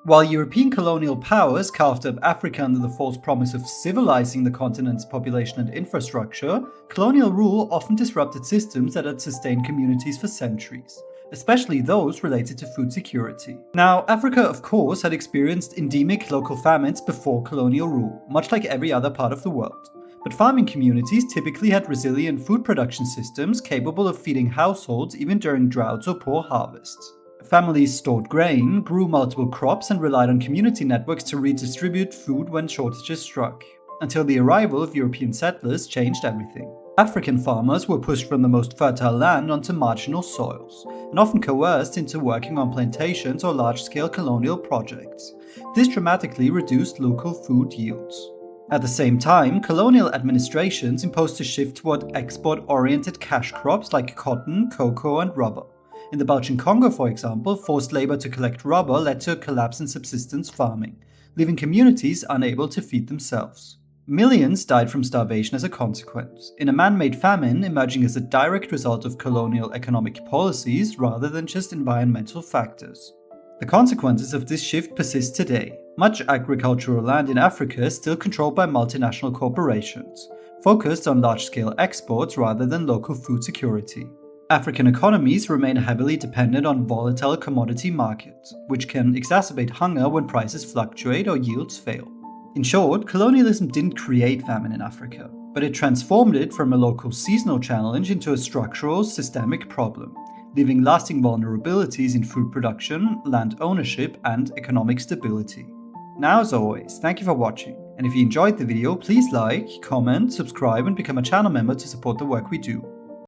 While European colonial powers carved up Africa under the false promise of civilizing the continent's population and infrastructure, colonial rule often disrupted systems that had sustained communities for centuries, especially those related to food security. Now, Africa, of course, had experienced endemic local famines before colonial rule, much like every other part of the world. But farming communities typically had resilient food production systems capable of feeding households even during droughts or poor harvests. Families stored grain, grew multiple crops, and relied on community networks to redistribute food when shortages struck, until the arrival of European settlers changed everything. African farmers were pushed from the most fertile land onto marginal soils, and often coerced into working on plantations or large-scale colonial projects. This dramatically reduced local food yields. At the same time, colonial administrations imposed a shift toward export-oriented cash crops like cotton, cocoa, and rubber. In the Belgian Congo, for example, forced labor to collect rubber led to a collapse in subsistence farming, leaving communities unable to feed themselves. Millions died from starvation as a consequence, in a man-made famine emerging as a direct result of colonial economic policies rather than just environmental factors. The consequences of this shift persist today. Much agricultural land in Africa is still controlled by multinational corporations, focused on large-scale exports rather than local food security. African economies remain heavily dependent on volatile commodity markets, which can exacerbate hunger when prices fluctuate or yields fail. In short, colonialism didn't create famine in Africa, but it transformed it from a local seasonal challenge into a structural, systemic problem, leaving lasting vulnerabilities in food production, land ownership, and economic stability. Now, as always, thank you for watching, and if you enjoyed the video, please like, comment, subscribe, and become a channel member to support the work we do.